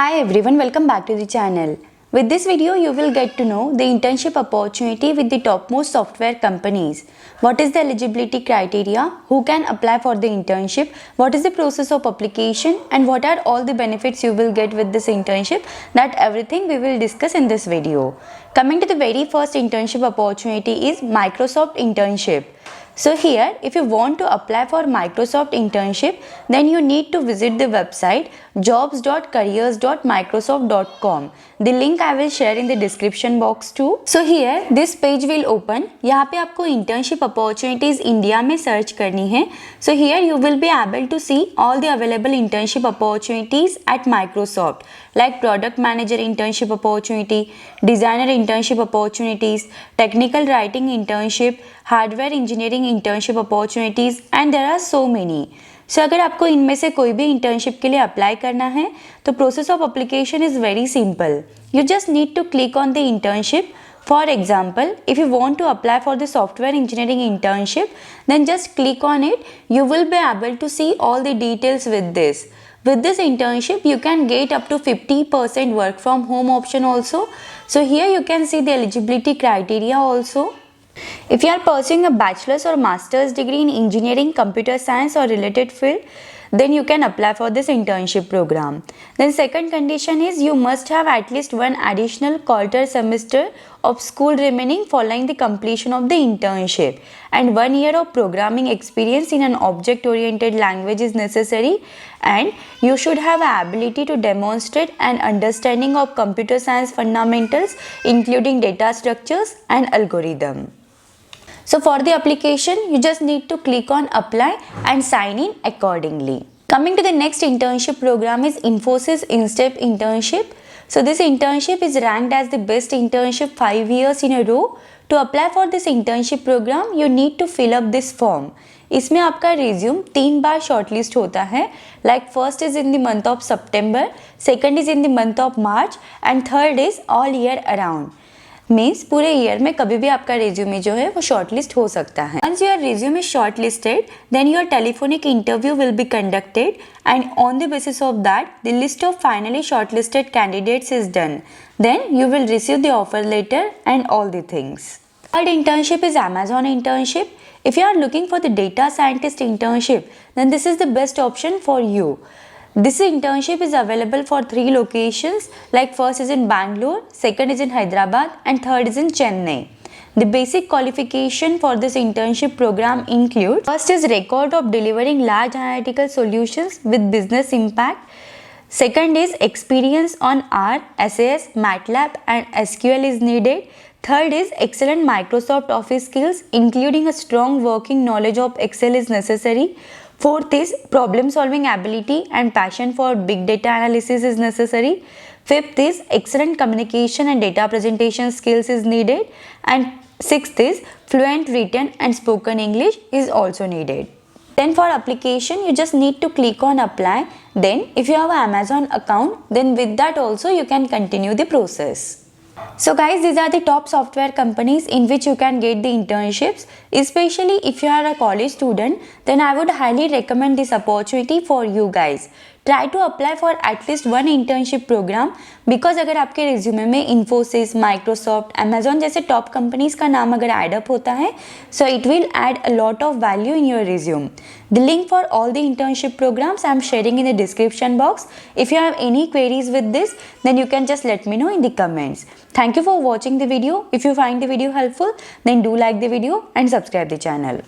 Hi everyone, welcome back to the channel. With this video, you will get to know the internship opportunity with the topmost software companies. What is the eligibility criteria? Who can apply for the internship? What is the process of application? And what are all the benefits you will get with this internship? That everything we will discuss in this video. Coming to the very first internship opportunity is Microsoft internship. So here, if you want to apply for Microsoft internship, then you need to visit the website jobs.careers.microsoft.com. The link I will share in the description box too. So here, this page will open. यहाँ पे आपको internship opportunities India में search करनी है. So here you will be able to see all the available internship opportunities at Microsoft, like product manager internship opportunity, designer internship opportunities, technical writing internship, hardware engineering internship opportunities and there are so many. So अगर आपको इनमें से कोई भी internship के लिए apply करना है तो process of application is very simple. You just need to click on the internship. For example, if you want to apply for the software engineering internship, then just click on it. You will be able to see all the details with this. With this internship, you can get up to 50% work from home option also. So here you can see the eligibility criteria also. If you are pursuing a bachelor's or master's degree in engineering, computer science or related field, then you can apply for this internship program. Then second condition is you must have at least one additional quarter semester of school remaining following the completion of the internship, and 1 year of programming experience in an object oriented language is necessary, and you should have the ability to demonstrate an understanding of computer science fundamentals including data structures and algorithm. So for the application, you just need to click on apply and sign in accordingly. Coming to the next internship program is Infosys INSTEP internship. So this internship is ranked as the best internship 5 years in a row. To apply for this internship program, you need to fill up this form. इसमें आपका resume 3 बार shortlist होता है. Like first is in the month of September, second is in the month of March and third is all year around. Means पूरे year में कभी भी आपका resume जो है वो शॉर्टलिस्ट हो सकता है. Once your resume is shortlisted, then your telephonic interview will be conducted and on the basis of that the list of finally shortlisted candidates is done. Then you will receive the offer letter and all the things. Third internship is Amazon internship. If you are looking for the data scientist internship, then this is the best option for you. This internship is available for 3 locations, like first is in Bangalore, second is in Hyderabad and third is in Chennai. The basic qualification for this internship program include: first is record of delivering large analytical solutions with business impact. Second is experience on R, SAS, MATLAB and SQL is needed. Third is excellent Microsoft Office skills including a strong working knowledge of Excel is necessary. Fourth is problem solving ability and passion for big data analysis is necessary. Fifth is excellent communication and data presentation skills is needed. And sixth is fluent written and spoken English is also needed. Then for application, you just need to click on apply. Then if you have an Amazon account, then with that also you can continue the process. So guys, these are the top software companies in which you can get the internships. Especially if you are a college student, then I would highly recommend this opportunity for you guys. Try to apply for at least one internship program, because अगर आपके resume में Infosys, Microsoft, Amazon जैसे top companies का नाम अगर add up होता है, so it will add a lot of value in your resume. The link for all the internship programs I am sharing in the description box. If you have any queries with this, then you can just let me know in the comments. Thank you for watching the video. If you find the video helpful, then do like the video and subscribe the channel.